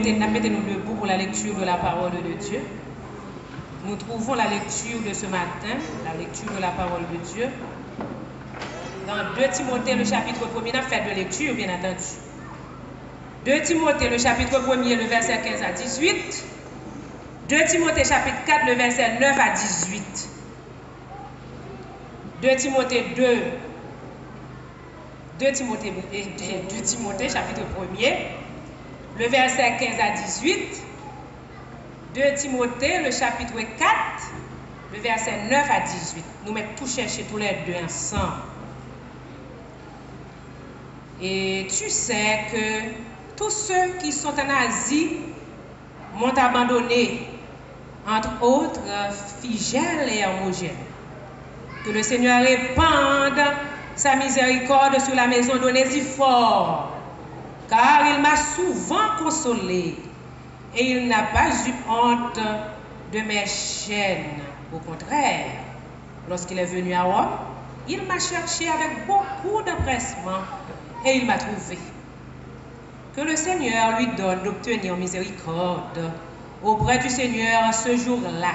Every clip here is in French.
mettez-nous debout pour la lecture de la parole de Dieu. Nous trouvons la lecture de ce matin, la lecture de la parole de Dieu, dans 2 Timothée, le chapitre 1er, dans fait de lecture, bien entendu. 2 Timothée, le chapitre 1er, le verset 15 à 18. 2 Timothée, chapitre 4, le verset 9 à 18. 2 Timothée 2 Timothée, chapitre 1er, le verset 15 à 18. 2 Timothée, le chapitre 4, le verset 9 à 18. Nous mettons tout chercher tous les deux ensemble. Et tu sais que tous ceux qui sont en Asie m'ont abandonné, entre autres Phygèle et Hermogène. Que le Seigneur répande sa miséricorde sur la maison d'Onésiphore, car il m'a souvent consolé et il n'a pas eu honte de mes chaînes. Au contraire, lorsqu'il est venu à Rome, il m'a cherché avec beaucoup d'empressement et il m'a trouvé. Que le Seigneur lui donne d'obtenir miséricorde auprès du Seigneur ce jour-là.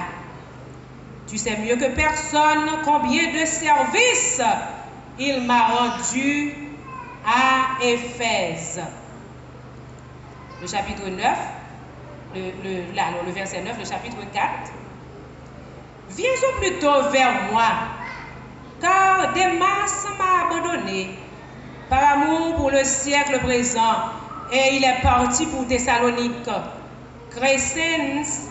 Tu sais mieux que personne combien de services il m'a rendu à Éphèse. Le chapitre 9, le verset 9, le chapitre 4. Viens-en plutôt vers moi, car Démas m'a abandonné par amour pour le siècle présent, et il est parti pour Thessalonique. Crescens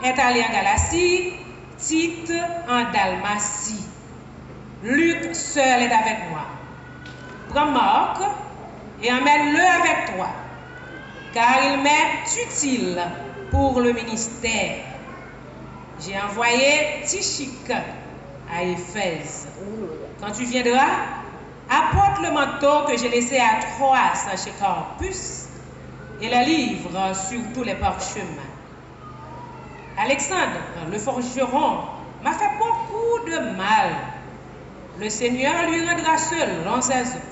est allé en Galatie, Tite en Dalmatie. Luc seul est avec moi. Prends Marc et emmène-le avec toi, car il m'est utile pour le ministère. J'ai envoyé Tychique à Éphèse. Quand tu viendras, apporte le manteau que j'ai laissé à Troas chez Carpus et le livre sur tous les parchemins. Alexandre, le forgeron, m'a fait beaucoup de mal. Le Seigneur lui rendra selon ses œuvres.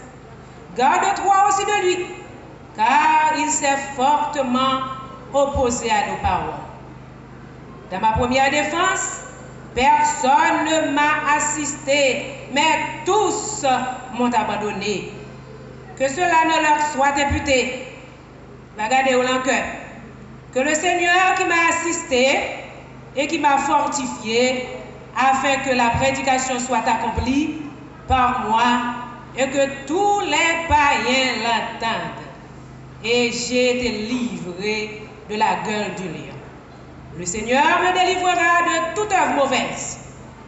Garde-toi aussi de lui, car il s'est fortement opposé à nos paroles. Dans ma première défense, personne ne m'a assisté, mais tous m'ont abandonné. Que cela ne leur soit imputé. Regardez au cœur. Que le Seigneur qui m'a assisté et qui m'a fortifié, afin que la prédication soit accomplie par moi et que tous les païens l'entendent. Et j'ai été livré de la gueule du lion. Le Seigneur me délivrera de toute œuvre mauvaise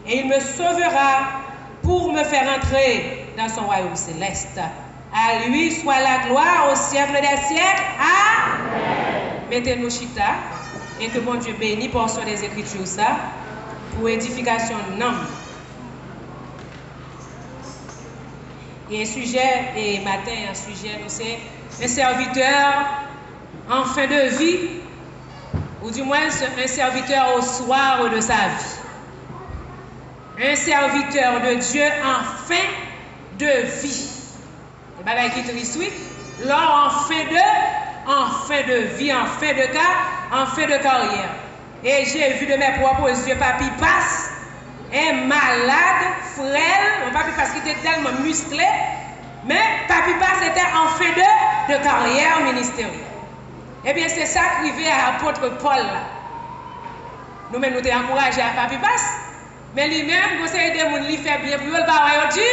et il me sauvera pour me faire entrer dans son royaume céleste. À lui soit la gloire au siècle des siècles. Amen. Mettez-nous chita et que mon Dieu bénisse portion des Écritures ça pour édification de l'âme. Et un sujet, et matin, un sujet, c'est un serviteur en fin de vie, ou du moins un serviteur au soir de sa vie. Un serviteur de Dieu en fin de vie. Et bien, qui triste, oui. Là, en fin de vie, en fin de cas, en fin de carrière. Et j'ai vu de mes propres yeux, papy passe, un malade, frêle, mon papy passe qui était tellement musclé, mais papy passe était en fin de carrière ministérielle. Eh bien, c'est ça qui arrivait à l'apôtre Paul là. Nous-mêmes, nous t'avons encouragé à papy passe, mais lui-même, conseiller des gens, il fait bien pour le travail Dieu.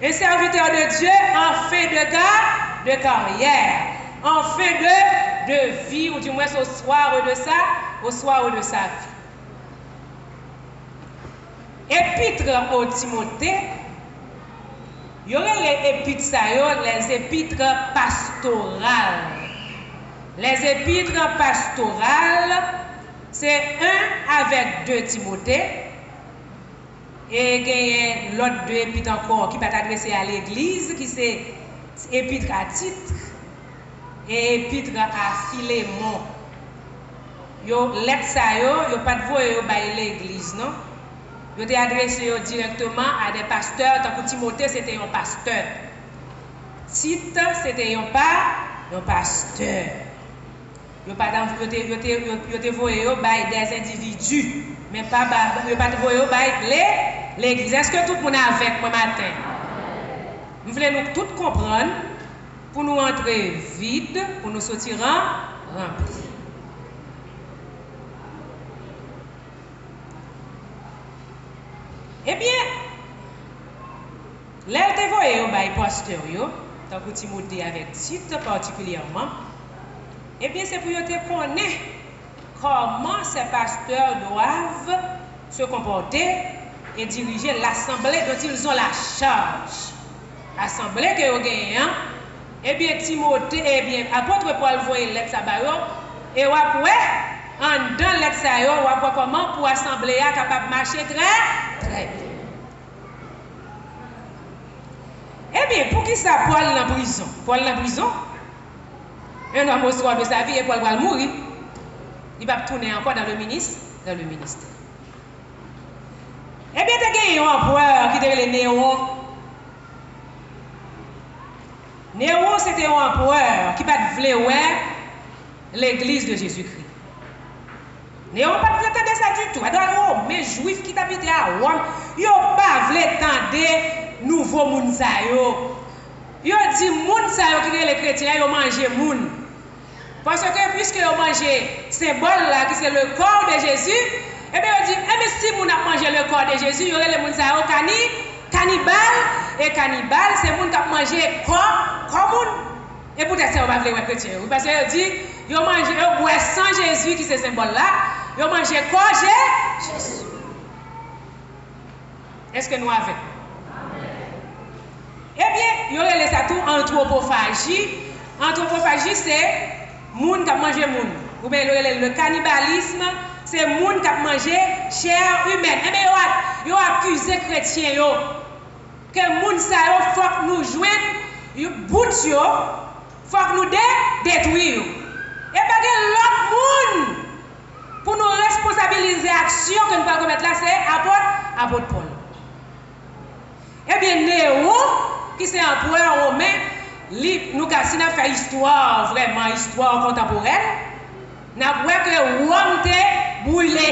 Un serviteur de Dieu en fin de carrière, en fin de vie, ou du moins au soir de sa vie. Épître au Timothée, il y aurait les épîtres, les épîtres pastorales. Les épîtres pastorales, c'est un avec 2 Timothée, et il y a l'autre 2 épîtres encore qui peut être adressé à l'église, qui c'est épître à Tite et épître à Philémon. Yo lettre ça yo pas de voyer à l'église non. Yo t'ai adressé directement à des pasteurs, tant que Timothée c'était un pasteur. Tite c'était un un pasteur. Yo pas yo voyé des individus, mais pas yo pas voyé l'église. Est-ce que tout le monde est avec moi matin? Nous voulons nous tous comprendre pour nous entrer vide, pour nous sortir remplis. Eh bien, là, vous voyez au pasteur, tant que Timothée avec Tite particulièrement, eh bien, c'est pour te connaître comment ces pasteurs doivent se comporter et diriger l'assemblée dont ils ont la charge. Assemblée que vous gagnez, eh bien, Timothée, eh bien, apôtre Paul voyait lettre Sabayo, et vous pouvez, en dans lettre Sabayo, vous voyez comment pour assembler capable de marcher très bien. Eh bien, pour qui ça, Paul dans la prison? Paul dans la prison? Un homme au soir de sa vie et Paul va mourir. Il va tourner encore dans le ministère. Eh bien, tu as un empereur qui était le Néron. Néron, c'était un empereur qui va vouloir l'église de Jésus-Christ. Néron n'a pas voulu entendre ça du tout. Alors, mais juifs qui habitaient à Rome, ils n'ont pas voulu entendre nouveau moun sa yo. Yo dit moun sa yo qui les chrétiens yo manger moun. Parce que puisque yo manger symbole là qui c'est le corps de Jésus, et bien yo dit mais si moun a mangé le corps de Jésus, yo les moun sa yo cannibale et cannibale c'est moun qui a mangé corps moun. Et peut-être ça on va vouloir chrétien parce que yo dit yo manger yo boire sans Jésus qui c'est symbole là, yo manger corps Jésus. Est-ce que nous avons? Eh bien, il y aurait ça tout anthropophagie. Anthropophagie, c'est moun qui a mangé moun. Ou bien le cannibalisme, c'est moun qui a mangé chair humaine. Eh bien, il a accusé chrétiens que moun sa yo faut que nous joignent bout yo, faut que nous détruire. Et bien, l'autre moun pour nous responsabiliser l'action que nous allons commettre là, c'est apôtre Paul. Eh bien, Néron, qui c'est un empereur romain, nous avons fait histoire, vraiment histoire contemporaine, nous avons vu que Rome était brûlé.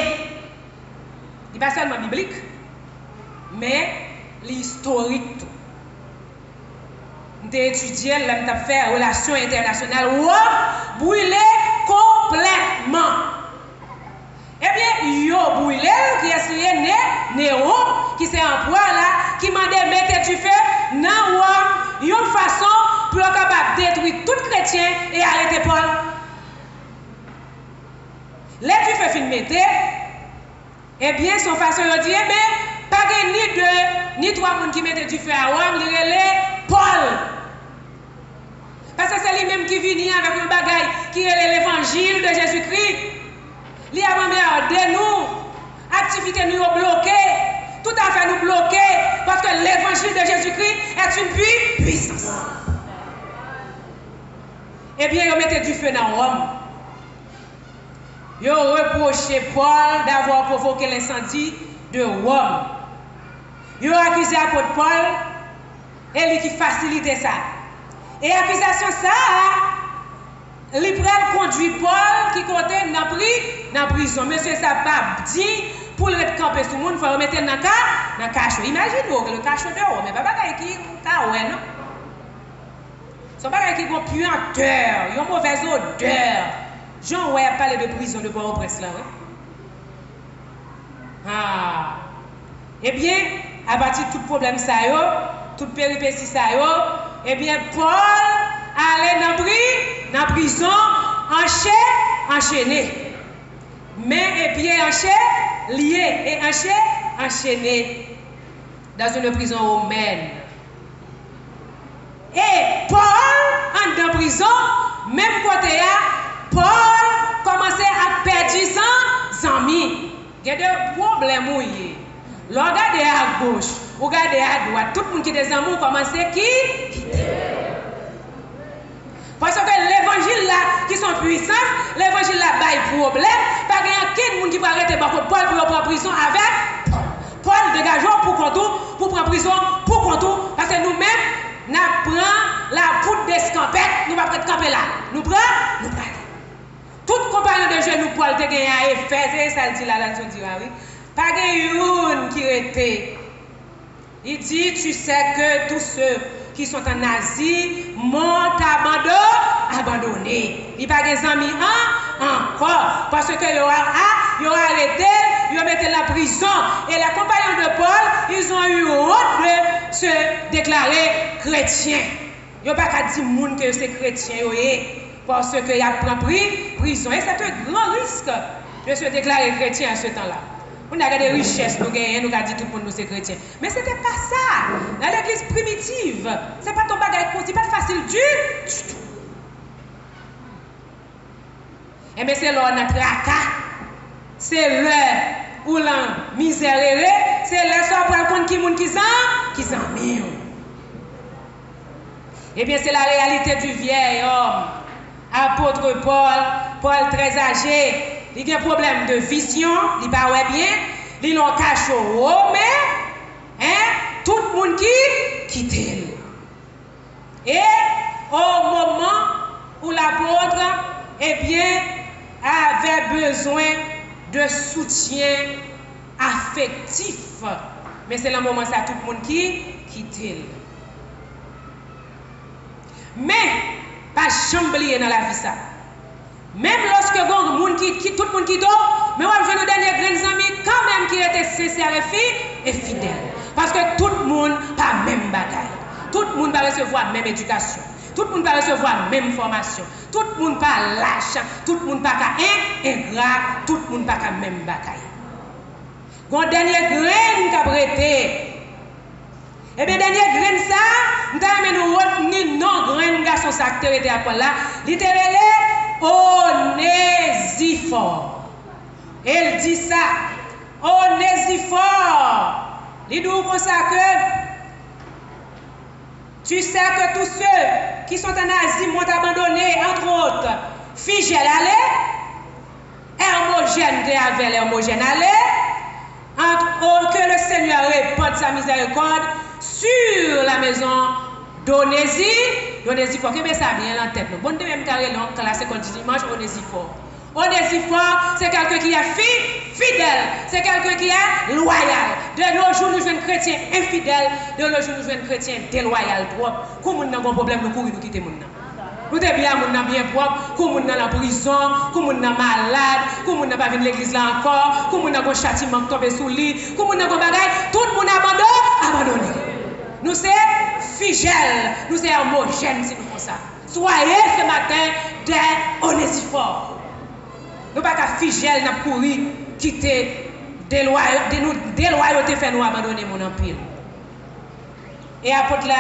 Il n'est pas seulement biblique, mais l'historique. Nous avons étudié, nous avons fait relations internationales. Rome brûlé complètement. Eh bien, yo brûlé, qui est signé Néron, qui c'est un empereur là, qui m'a dit mettez du feu dans Rome, une façon pour être capable de détruire tout chrétien et arrêter Paul. Les du feu fin mettre, eh bien, son façon de dire, eh bien, pas ni deux, ni trois personnes qui mettent du feu à Rome, il relève Paul. Parce que c'est lui-même qui vient avec un bagage qui est l'évangile de Jésus-Christ. Il a demandé nous, activité nous bloquée, tout à fait nous bloquer, parce que l'évangile de Jésus-Christ est une puissance. Eh bien, ils mettaient du feu dans Rome. Ils ont reproché Paul d'avoir provoqué l'incendie de Rome. Ils ont accusé l'apôtre Paul et lui qui facilitait ça. Et l'accusation ça, il prend conduit Paul qui comptait dans la prison. Monsieur Sabab dit pour le camper sur le monde, il faut mettre dans le cachot. Imaginez-vous le cachot dehors, mais pas qui est non? Ce n'est pas qui est puanteur, il y a une mauvaise odeur. Jean ouais parlé de prison de Port-au-Prince là. Ah. Eh bien, à partir de tout problème ça toute péripétie ça eh bien Paul allait dans la prison enchaîné. Mais et pieds liés et enchaînés dans une prison romaine. Et Paul, en dans prison, même côté là, Paul commençait à perdre ses amis. Il y a des problèmes. Regardez à gauche, regardez à droite, tout le monde qui est des amours commence à quitter. Parce que l'évangile là, qui sont puissants, l'évangile là, il y a problème. Pas qu'il y a qui qui va arrêter par contre Paul pour prendre prison avec Paul. Paul dégage pour prendre prison pour contre. Parce que nous-mêmes, nous prenons la poudre de l'escampette, nous ne pouvons pas camper là. Nous prenons, nous prenons. Toute compagnie de jeunes nous pouvons te gagner à effet, c'est ça le dit là, tu dis, oui. Pas une qui était. Il dit, tu sais que tous ceux qui sont en Asie m'ont abandonné. Il n'y a pas des amis encore. Parce que ils ont arrêté, ils ont mis la prison. Et les compagnons de Paul, ils ont eu honte de se déclarer chrétiens. Ils n'ont pas qu'à dire que c'est chrétien. Parce qu'il y a pris prison. Et c'est un grand risque de se déclarer chrétien à ce temps-là. On a des richesses, nous gagnons, nous avons dit tout le monde nous c'est chrétien. Mais ce n'était pas ça. Dans l'église primitive, ce n'est pas ton bagage, ce n'est pas facile du tout. Et bien c'est là où on a tracas. C'est là où la misère est. C'est là où on prend qui moun qui s'en mis. Et bien c'est la réalité du vieil homme. Apôtre Paul très âgé. Il y a un problème de vision, il ne pas bien, il l'ont caché au haut, mais tout le monde qui quitte. Et au moment où l'apôtre avait besoin de soutien affectif, mais c'est le moment où tout le monde qui quitte. Mais, pas jamais oublier dans la vie ça. Même lorsque tout le monde qui dort, mais on a nos derniers grands amis quand même qui étaient sincères et fidèles. Parce que tout le monde n'a pas la même bagaille. Tout le monde va recevoir la même éducation. Tout le monde va recevoir la même formation. Tout le monde pas lâche. Tout le monde pas ingrat. Tout le monde pas la même bagaille. Quand dernier grain qui a prêté, et bien, dernier grain ça, nous avons retenir non grain garçon ça qui était à là, littéralement Onésiphore. Elle dit ça. Onésiphore. Il dit comme ça que tu sais que tous ceux qui sont en Asie m'ont abandonné, entre autres, Figel allait, Hermogène avec l'Hermogène allait, entre autres que le Seigneur répande sa miséricorde sur la maison d'Onésiphore. Onésiphore, que ça bien en tête. Bon, de même carré long, classe école du dimanche, Onésiphore. Onésiphore, c'est quelqu'un qui est fidèle, c'est quelqu'un qui est loyal. De nos jours, nous jeunes chrétiens infidèles, de nos jours, nous jeunes chrétiens déloyaux, propres. Comme nous avons un problème, nous courons, nous quittons nous. Nous sommes bien, nous sommes bien propres, comme nous sommes en prison, comme nous sommes malades, comme nous n'avons pas venu l'église là encore, comme nous avons un châtiment tombé sous lui, comme nous avons un bagage, tout le monde abandonné. Nous sommes fidèles, nous sommes homogènes si nous faisons ça. Soyez ce matin des Onésiphores. Nous ne pouvons pas fidèles, nous courir, quitter, déloyauté, faire nous abandonner mon empire. Et apôtre là,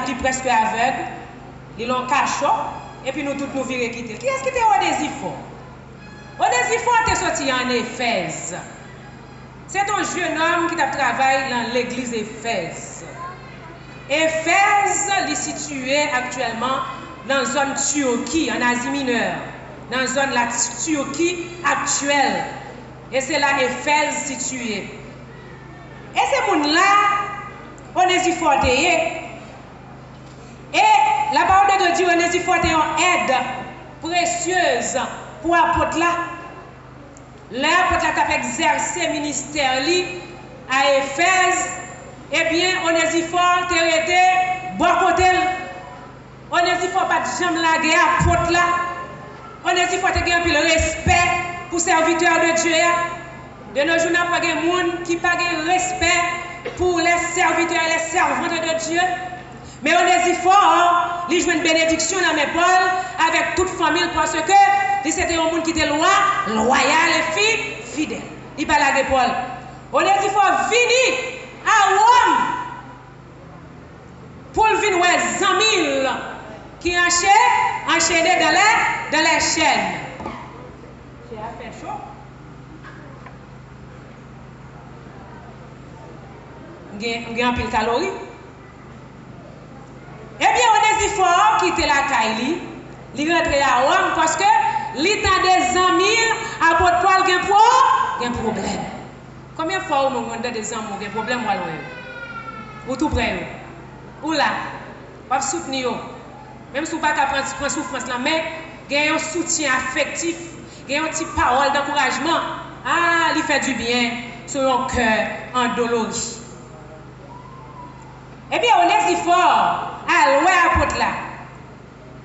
il est presque aveugle, il l'ont caché, et puis nous tous nous virons quitter. Qui est-ce qui était Onésiphore? Onésiphore était sorti en Éphèse. C'est un jeune homme qui travaille dans l'église Éphèse. Éphèse est situé actuellement dans la zone Turquie, en Asie mineure, dans la zone la Turquie actuelle. Et c'est là Éphèse situé. Et ces gens-là, Onésiphore est. Et la parole de Dieu, Onésiphore est une aide précieuse pour l'apôtre là. L'apôtre là a exercé le ministère à Éphèse. Eh bien, Onésiphore a été bon côté. Onésiphore pas de jambe lagué à porte là. Onésiphore a eu le respect pour serviteurs de Dieu. De nos jours, nous n'avons pas de monde qui n'a pas de respect pour les serviteurs et les servantes de Dieu. Mais Onésiphore, il joue une bénédiction dans mes Paul avec toute famille parce que c'était un monde qui était loyal et fidèle. Il parle avec Paul. Onésiphore vini à Rome pour venir voir 100 000 qui enchaînés dans les chaînes. C'est à faire chaud. Il y a un peu de calories. Eh bien, Onésiphore qui était la Kaili, il est rentré à Rome parce que l'état des 100 000 apôtre Paul a un problème. Combien de fois vous avez des gens qui ont un problème ou tout près? Ou là, vous soutenir. même si vous ne pouvez pas prendre souffrance là, mais il y a un soutien affectif, il y a une petite parole d'encouragement. Ah, il fait du bien sur un cœur endolori. Eh bien, on est fort à l'ouest apôtre là.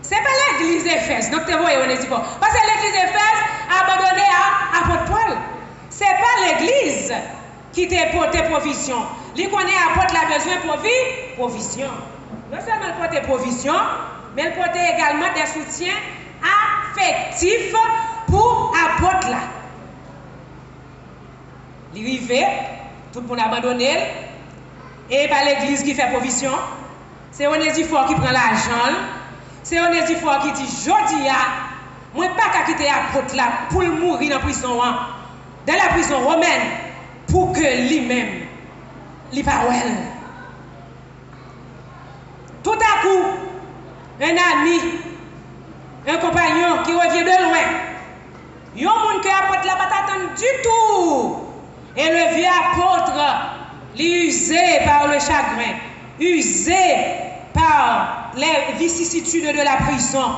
Ce n'est pas l'église d'Éphèse, donc tu vois, on est fort. Parce que l'église d'Éphèse a abandonné à apôtre Paul. Ce n'est pas l'église qui t'a porté provision. Lui connaît apôtre la besoin pour vivre provision. Non seulement elle porte provision, mais elle porte également des soutiens affectifs pour apôtre là. Il arrive, tout le monde abandonné, et pas l'église qui fait provision. C'est Onésiphore qui prend l'argent. C'est Onésiphore qui dit, Jodia, moi pas qu'à quitter apôtre là pour mourir dans la prison, dans la prison romaine, pour que lui-même, lui parle. Tout à coup, un ami, un compagnon qui revient de loin, il y a un monde qui apôtre là pas t'attendre du tout. Et le vieux apôtre, usé par le chagrin, usé par les vicissitudes de la prison,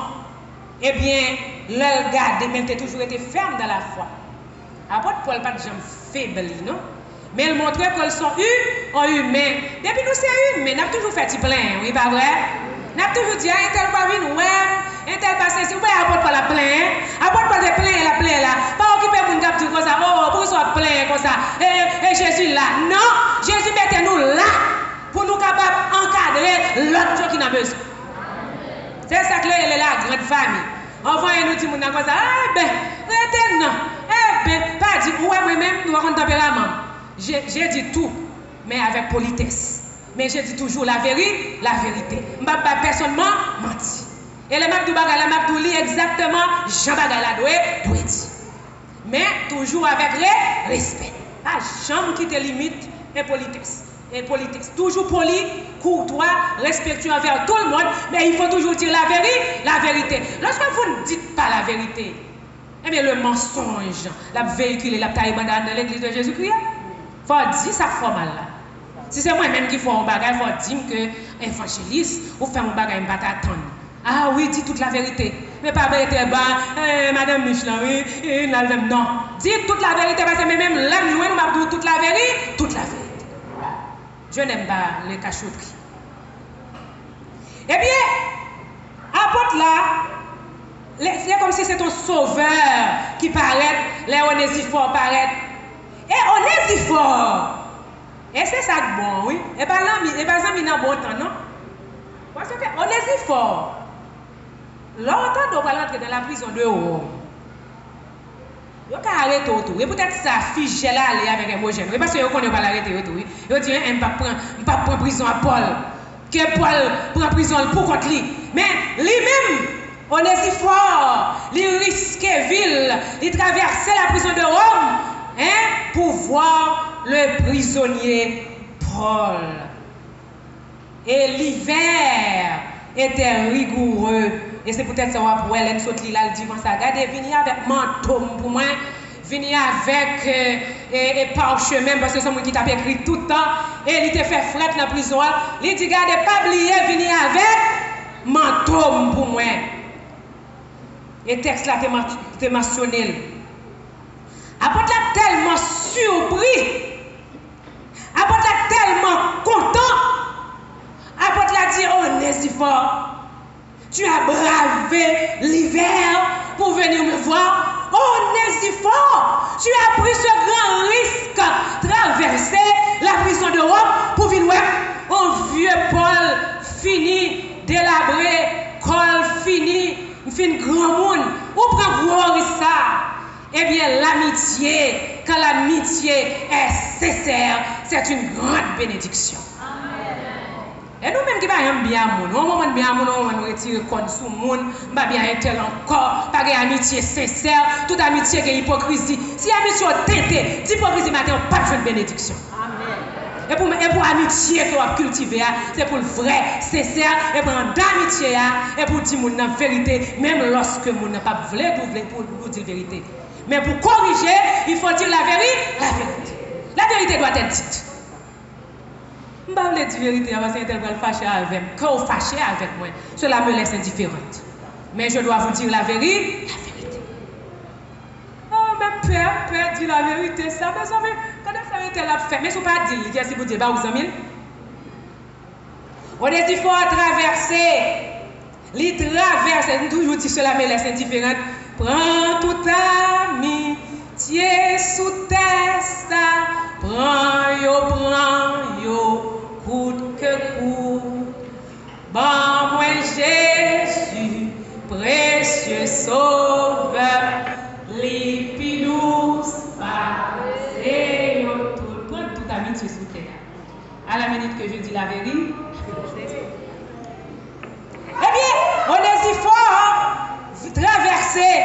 eh bien, le garde, mais il a toujours été ferme dans la foi. Apôtre Paul pas de gens faibles, non? Mais il montre qu'ils sont humains. Depuis nous, c'est humain. Nous avons toujours fait plein, oui, pas vrai? Nous avons toujours dit, un tel pas venu, ouais, un tel pas ceci, ouais, apôtre Paul la plein. Apôtre Paul est plein, la plein là. Pas occupé pour nous dire comme ça, oh, pour soit plein comme ça. Et Jésus là. Non, Jésus mettez-nous là pour nous capables d'encadrer l'autre chose qui n'a besoin. C'est ça que est la grande famille. Envoyez nous dire comme ça, eh ben, retenez, eh ben, pas dit, ouais, moi-même, nous avons un tempérament. J'ai dit tout, mais avec politesse. Mais j'ai dit toujours la vérité. Je ne vais pas personnellement mentir. Et le map du bagage, la map du lit exactement, Jean Bagala doit dire. Mais toujours avec respect. Pas jamais qui te limite et politesse. Et politesse. Toujours poli, courtois, respectueux envers tout le monde, mais il faut toujours dire la vérité. Lorsque vous ne dites pas la vérité, eh bien le mensonge, la véhiculer, la taille dans l'église de Jésus-Christ, il faut dire ça fait mal là. Si c'est moi-même qui fais un bagage, il faut dire que évangéliste ou faire un bagage, je ne vais pas t'attendre. Ah oui, dis toute la vérité. Mais pas être bas, Madame Michelin, oui, non. Dis toute la vérité parce que même là, nous avons dit toute la vérité, Je n'aime pas les cachotteries. Eh bien, apôtre là, c'est comme si c'est ton sauveur qui paraît, les Onésiphore paraît. Et Onésiphore, et c'est ça de bon, oui. Et pas là, ça n'a bon temps, non? Parce que Onésiphore, longtemps, on va rentrer dans la prison de Rome. Il faut arrêter tout. Et peut-être ça fiche là aller avec un Mogène. Parce que vous ne pas l'arrêter tout. Il dit je ne pas prendre prison à Paul. Que Paul prend prison pour contre lui. Mais lui-même, Onésiphore, il risquait ville, il traversait la prison de Rome pour voir le prisonnier Paul. Et l'hiver était rigoureux. Et c'est peut-être ça pour elle, elle saute là, elle dit comme ça, regardez, venez avec manteau pour moi, venez avec parchemin, parce que c'est moi qui t'a écrit tout le temps, et il t'a fait fret dans la prison, il dit, regardez, pas oublier, venez avec manteau pour moi. Et le texte là, t'es mentionné. Apôtre là tellement surpris, apôtre là tellement content, apôtre là dit, oh, Onésiphore, tu as bravé l'hiver pour venir me voir. Oh, Onésiphore, tu as pris ce grand risque, traverser la prison de Rome pour venir voir un vieux Paul fini, délabré, col fini, fin grand monde. Où prend voir ça? Eh bien, l'amitié, quand l'amitié est sincère, c'est une grande bénédiction. Et nous-mêmes qui ne bien à nous, on bien nous retirer compte sur le monde, on bien tel encore, pas d'amitié sincère, toute amitié qui est hypocrisie. Si amitié est teintée d'hypocrisie, matin, on n'a pas de bénédiction. Amen. Et pour amitié que vous cultivez, c'est pour le vrai, sincère, et pour l'amitié, et pour dire la vérité, même lorsque vous n'avez pas voulu pour dire la vérité. Mais pour corriger, il faut dire la vérité. La vérité doit être dite. Je ne vais pas dire la vérité parce qu'elle va fâcher avec moi. Quand vous fâchez avec moi, cela me laisse indifférente. Mais je dois vous dire la vérité. Oh, mais père dit la vérité. Ça, mes amis, quand elle a fait, mais ce n'est pas dit, qu'est-ce que vous dites, vous amis? On est dit, il faut traverser. Les traverser, nous toujours dit cela me laisse indifférente. Prends toute amitié sous test. Prends yo, coûte que coûte. Bon, moi Jésus, précieux sauveur, l'épidous, passez tout. Prends toute amitié sous terre. À la minute que je dis la vérité. Eh bien, on est fort traverser,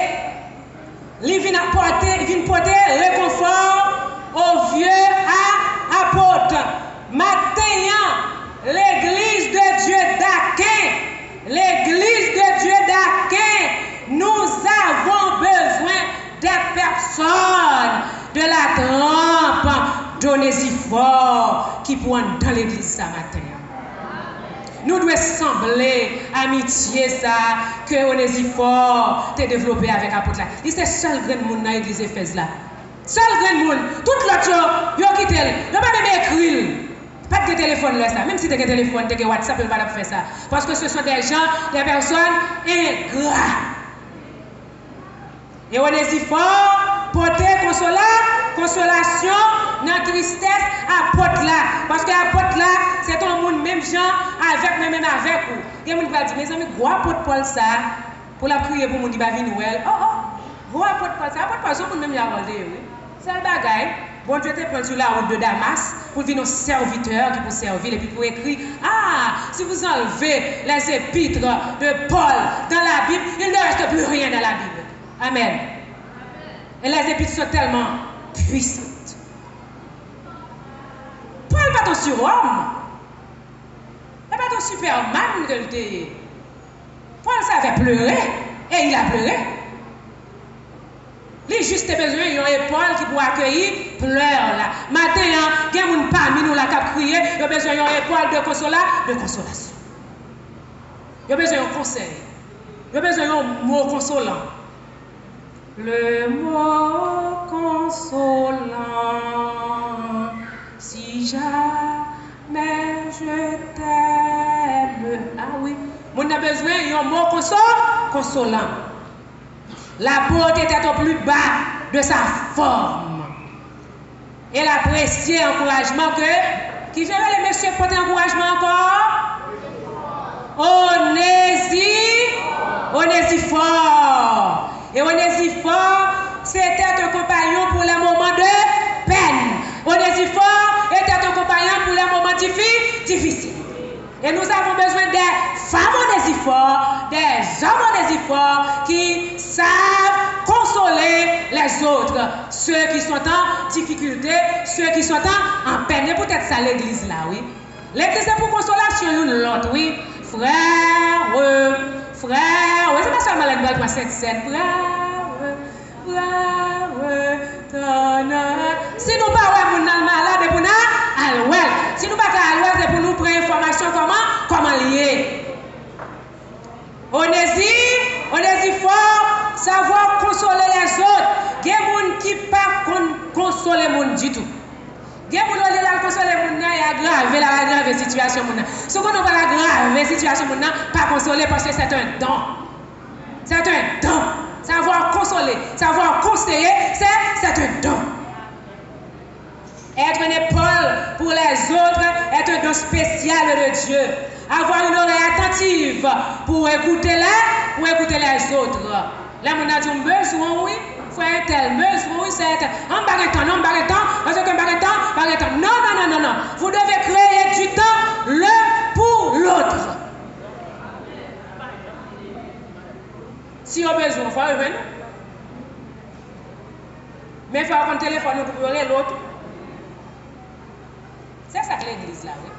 il vient porter réconfort aux vieux apôtres. Maintenant, l'église de Dieu d'Aquin, nous avons besoin des personnes de la trempe d'Onésiphore qui pourront dans l'église ce matin. Nous devons sembler amitié ça que Onésiphore t'a développé avec l'apôtre là. C'est le seul grand monde dans l'église Éphèse là. Seul grand monde. Tout l'autre, yo quitté. Yo pas même écrire. Pas de téléphone là ça. Même si tu as un téléphone, tu as un WhatsApp, il va pas faire ça. Parce que ce sont des gens, des personnes ingrats. Et Onésiphore portait consolation dans la tristesse apôtre là. Parce que apôtre là, c'est un monde même gens avec même avec vous. Il y a des gens qui vont dire, mes amis, gros apôtre Paul ça, pour la prier pour mon dit, va venir Noël. Gros apôtre Paul ça, apôtre Paul ça, pour même y avoir oui. C'est le bagaille. Bon Dieu te prend sur la route de Damas pour venir nos serviteurs qui pour servir et puis pour écrire. Si vous enlevez les épîtres de Paul dans la Bible, il ne reste plus rien dans la Bible. Amen. Et les épîtres sont tellement puissantes. Paul n'est pas ton surhomme. Il n'est pas ton superman que le était. Paul savait pleurer et il a pleuré. Les juste besoin d'une épaule qui pour accueillir pleurs là. Matin, il y a des gens parmi nous là qui ont crié, il y a besoin d'une épaule de consolation. Il y a besoin d'un conseil. Il y a besoin d'un mot consolant. Le mot consolant, si jamais je t'aime. Ah oui, on a besoin d'un mot consolant. La beauté était au plus bas de sa forme. Et elle appréciait l'encouragement que. Qui ferait les messieurs porter encouragement encore? Onésiphore. Et Onésiphore, c'était un compagnon pour les moments de peine. Onésiphore était un compagnon pour les moments difficiles. Et nous avons besoin des femmes Onésiphore, des hommes Onésiphore qui savent consoler les autres. Ceux qui sont en difficulté, ceux qui sont en peine. Et peut-être ça l'église là, oui. L'église c'est pour consolation l'autre, oui. Frère, oui, c'est pas seulement la nouvelle pour cette scène. Frère, si nous ne parlons pas de malade, pour nous, si nous ne parlons pas c'est pour nous prendre information comment lier. Onésiphore, savoir consoler les autres. Il y a des gens qui ne peuvent pas consoler les gens du tout. Il y a des gens qui peuvent consoler les gens et aggraver la situation. Ce qu'on ne peut pas aggraver la situation, pas consoler parce que c'est un don. C'est un don. Savoir consoler, savoir conseiller, c'est un don. Être une épaule pour les autres est un don spécial de Dieu. Avoir une oreille attentive pour écouter les autres. Là, on a dit besoin, oui, faut un tel besoin, oui, c'est un baguettant, parce que baguettant. Non. Vous devez créer du temps l'un pour l'autre. Si on a besoin, il faut revenir. Mais il faut avoir un téléphone pour l'autre. C'est ça que l'église là, oui.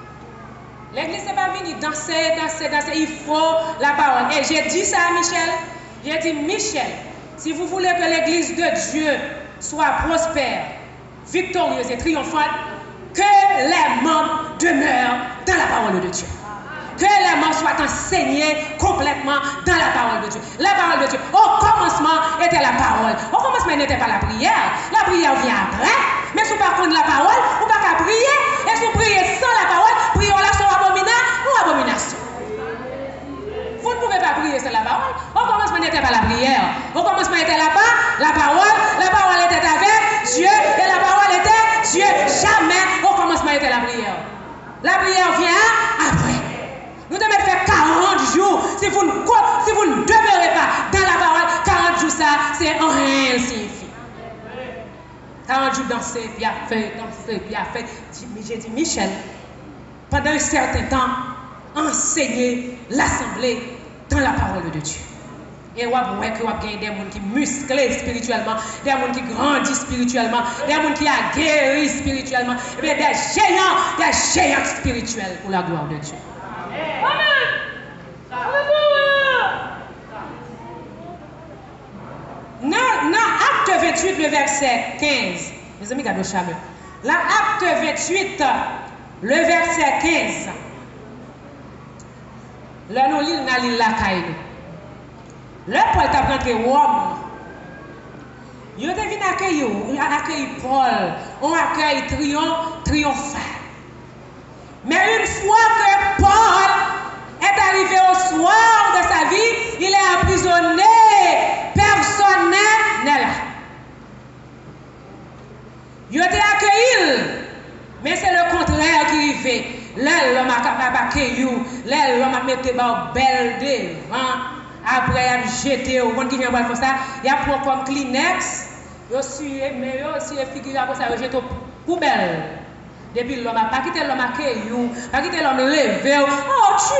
L'église n'est pas venue danser. Il faut la parole. Et j'ai dit ça à Michel. J'ai dit, Michel, si vous voulez que l'église de Dieu soit prospère, victorieuse et triomphante, que les membres demeurent dans la parole de Dieu. Que les membres soient enseignés complètement dans la parole de Dieu. La parole de Dieu, au commencement, était la parole. Au commencement, n'était pas la prière. La prière vient après. Mais si vous ne connaissez pas la parole, vous ne pouvez pas prier. Et si vous priez sans la parole, prions là sur abomination. Vous ne pouvez pas prier sans la parole. Au commencement, n'était pas la prière. Au commencement, était là-bas, la parole. La parole était avec Dieu. Et la parole était Dieu. Jamais au commencement était la prière. La prière vient après. Nous devons faire 40 jours. Si vous ne demeurez pas dans la parole, 40 jours, ça, c'est rien signifie. 40 jours danser, bien fait, danser, bien fait. J'ai dit, Michel, pendant un certain temps, enseigner l'assemblée dans la parole de Dieu. Et on voit que vous avez des gens qui musclés spirituellement, des gens qui grandissent spirituellement, des gens qui aguerrissent spirituellement, et bien des géants spirituels pour la gloire de Dieu. Dans Acte 28, le verset 15, mes amis, gardez chaleur. Dans Acte 28, le verset 15, là nous lisons la caille. Le Paul t'a rentré Rome. Il devine accueillir Paul, on accueille triomphal. Mais une fois que Paul est arrivé au soir de sa vie, il est emprisonné. Personne n'est là. Il a été accueilli, mais c'est le contraire qui arrive. Là, l'homme a capable d'accueillir, là, l'homme a mis des belles devant. Après, il a jeté au monde qui vient voir ça. Il a pris comme Kleenex. Il a aussi figuré pour ça, il a jeté aux poubelles. Depuis l'homme n'a pas quitté l'homme accueilli, pas quitté l'homme levé. Oh, tu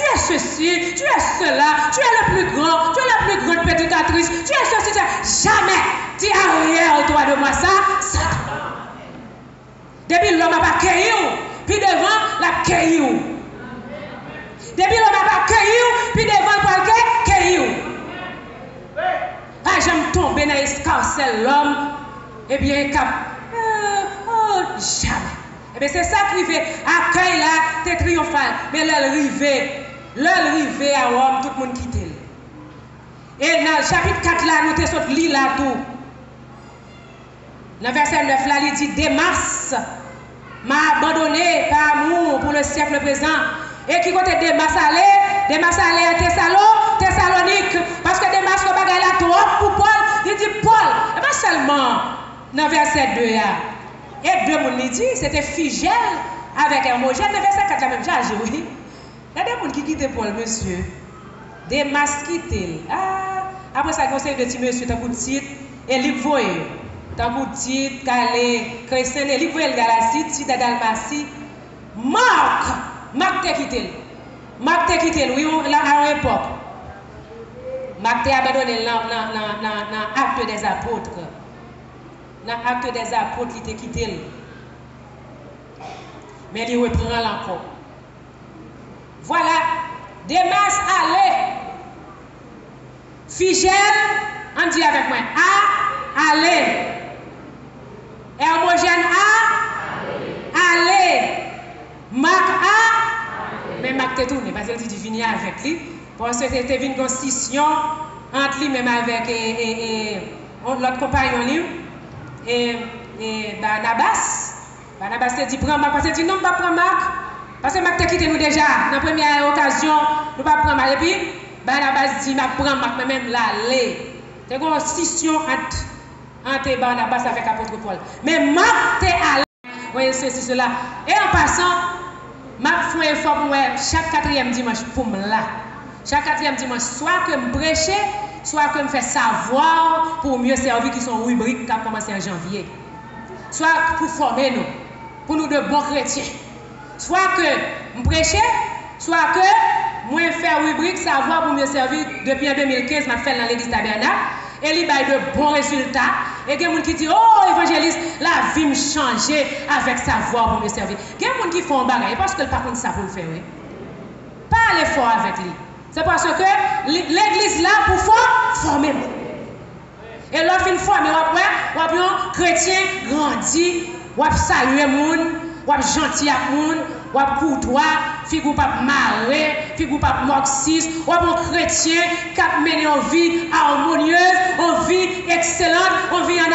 es ceci, tu es cela, tu es le plus grand, tu es la plus grande prédicatrice, tu es ceci, tu es jamais. Tu as rien autour de moi, ça. Depuis l'homme n'a pas accueilli, puis devant, l'accueilli. Depuis l'homme n'a pas accueilli, puis devant, l'accueilli. Ah, j'aime tomber dans l'escarcelle l'homme, eh bien, jamais. Eh bien, c'est ça qui fait accueil là, c'est triomphal. Mais l'heure arrivée à Rome, tout le monde quitte. Et dans le chapitre 4 là, nous sommes lire là tout. Dans le verset 9 là, il dit Démas m'a abandonné par amour pour le siècle présent. Et qui côté Démas allé à Thessalonique. Parce que Démas ne va pas là trop pour Paul. Il dit Paul, et pas seulement dans le verset 2 là. Et deux personnes dit, c'était Figel avec Hermogène. Le verset 4 la même chose, oui. Il y a des gens qui quittent Paul, monsieur. Des masques quittent. Ah, après ça, conseil de petit monsieur, t'as coup de titre, et il voyait. T'as coup de titre, Calais, Chrétien, il voyait le Galatie, titre de Dalmatie. Marc t'a quitté. Marc t'a quitté, oui, là, à une époque. Marc t'a abandonné dans l'acte des apôtres. Dans l'acte des apôtres, il t'a quitté. Mais il reprend encore. Voilà. Démas allez. Figel, on dit avec moi. Allez. Hermogène allez. Marc mais Marc t'a tourné parce qu'il dit fini avec lui. Parce que c'était une constitution entre lui même avec l'autre compagnon lui. Et Barnabas te dit prends Marc parce qu'il dit non, pas prendre Marc parce que Marc t'a quitté nous déjà dans la première occasion nous pas prendre Marc et puis Barnabas dit Marc prend Marc mais même là aller c'est une scission entre Barnabas avec l'apôtre Paul mais Marc t'est allé voyez ceci cela et en passant Marc fait un effort pour chaque quatrième dimanche pour me là chaque quatrième dimanche soit que me prêcher soit que me fait savoir pour mieux servir qui sont rubriques qui a commencé en janvier. Soit pour former nous, pour nous de bons chrétiens. Soit que me prêcher, soit que moi faire rubrique savoir pour mieux servir depuis 2015 m'a fait dans l'église tabernacle et il a de bons résultats et il y a des gens qui disent oh évangéliste la vie me changer avec savoir pour mieux servir. Il y a des gens qui font un bagage parce que le par contre ça pour le faire. Pas l'effort avec lui. C'est parce que l'église là pour former. Et lorsqu'il forme, on a un chrétien grandi, on a salué les gens, ou gentil à moun, ou courtois, figure pas marré, figure pas marxiste, ou un chrétien qui a mené une vie harmonieuse, une vie excellente, une vie en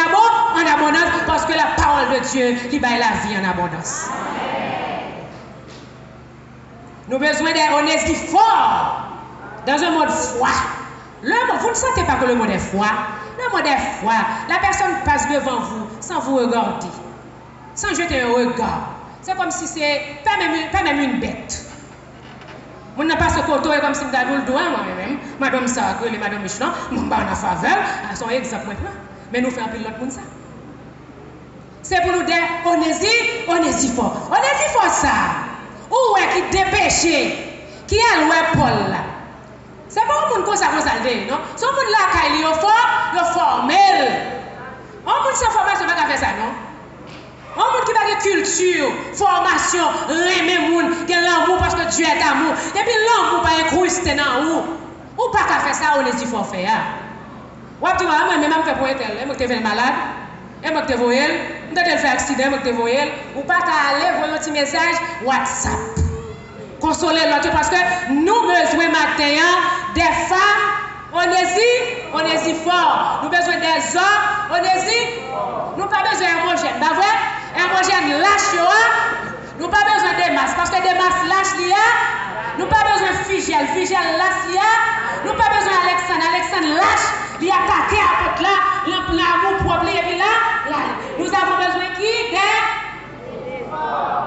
abondance, parce que la parole de Dieu qui baille la vie en abondance. Nous avons besoin d'un honnêteté fort dans un mode foi. Vous ne sentez pas que le mot est foi. Le mot est foi. La personne passe devant vous sans vous regarder, sans jeter un regard. C'est comme si c'est pas même une bête. On n'a pas ce côté comme si je suis le doigt moi-même. Madame Sarko et Madame Michelin, nous sommes en faveur. Elles sont exemples. Mais nous faisons un peu l'autre monde ça. C'est pour nous dire honnêteté fort. Honnêteté fort ça. Où est qui dépêché, qui a loué Paul là? C'est pas un monde comme ça qu'on salve, non? Ce monde là, qui est fort, il est formel. Un monde sans formation, pas faire ça, non? Un monde qui a une culture, formation, aimer monde, qui a l'amour parce que Dieu est amour. Et puis l'amour pas incrusté dans vous. Ou pas qu'à faire ça, on est dit faut faire. Ou tu vois, moi, même fait pour un tel, moi, tu es malade, et moi, tu es voyel, tu as fait accident, moi, tu es voyel, ou pas qu'à aller voir un petit message WhatsApp. Consoler l'autre parce que nous besoin matin des femmes, on est fort. Nous besoin des hommes, nous pas besoin d'homogène. Pas vrai? Homogène lâche, nous pas besoin des masses parce que des masses lâche nous pas besoin de Figel lâche nous pas besoin d'Alexandre lâche, il attaqué à côté là, l'amour propre et puis là, nous avons besoin qui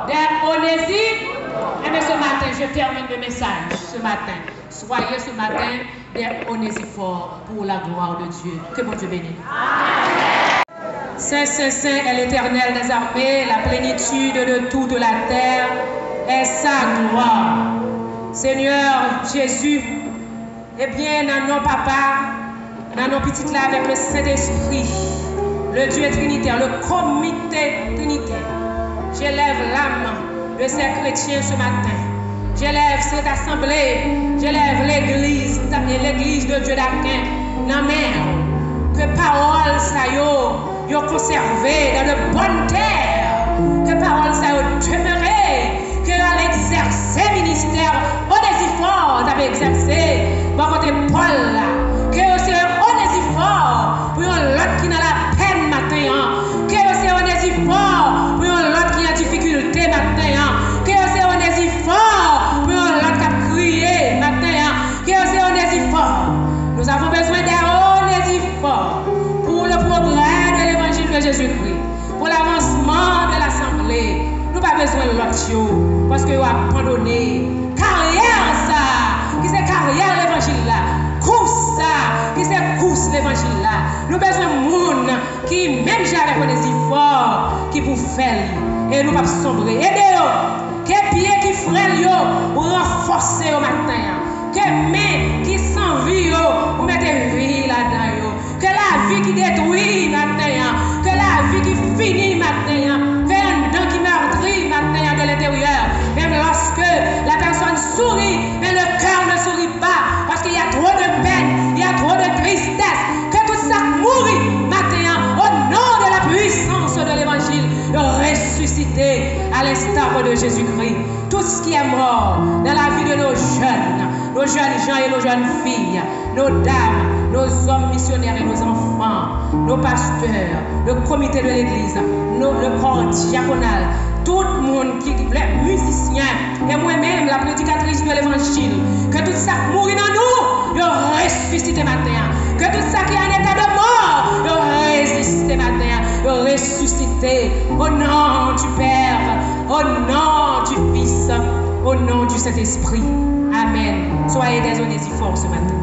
des Onésime. Et bien ce matin, je termine le message. Ce matin, soyez ce matin des onésiphores pour la gloire de Dieu. Que mon Dieu bénisse. Saint, Saint, Saint est l'Éternel des armées, la plénitude de toute la terre est sa gloire. Seigneur Jésus, eh bien, dans nos papas, dans nos petites là avec le Saint-Esprit, le Dieu trinitaire, le comité trinitaire, j'élève l'âme de ces chrétiens ce matin. J'élève cette assemblée, j'élève l'église de Dieu d'Aquin. Que parole ça yo conservé dans de bonnes terres. Que parole ça yo demeuré. Que à l'exercer ministère onésifort d'avait exercé. Par côté Paul là. Que c'est onésifort pour l'autre qui n'a la peine matin. Que c'est onésifort pour l'autre qui a difficulté matin. Que c'est onésifort pour l'autre qui a crié matin. Que c'est onésifort. Nous avons besoin d'un onésifort pour le progrès de l'évangile de Jésus-Christ, pour l'avancement de l'assemblée. Nous n'avons pas besoin de l'autre parce que nous avons abandonné carrière ça, qui c'est carrière l'évangile là, course ça, qui c'est course l'évangile là. Nous avons besoin de monde qui, même j'avais un onésifort, qui pour faire et nous ne pas sombrer. Aidez-nous, que pied qui frère renforcer au matin. Que main qui s'envie, vous mettez vie là-dedans. Que la vie qui détruit matin, que la vie qui finit matin, que un dent qui meurtrit matin de l'intérieur. Même lorsque la personne sourit, mais le cœur ne sourit pas, parce qu'il y a trop de peine, il y a trop de tristesse. Que tout ça mourit matin, au nom de la puissance de l'évangile, de ressusciter à l'instar de Jésus-Christ. Tout ce qui est mort dans la vie de nos jeunes gens et nos jeunes filles, nos dames, nos hommes missionnaires et nos enfants, nos pasteurs, le comité de l'église, le corps diaconal, tout le monde qui est musicien et moi-même, la prédicatrice de l'évangile, que tout ça mourit dans nous, il ressuscite matin. Que tout ça qui est en état de mort, il résiste matin, il ressuscite au nom du Père, au nom du Fils, au nom du Saint-Esprit. Amen. Soyez des onésiphores ce matin.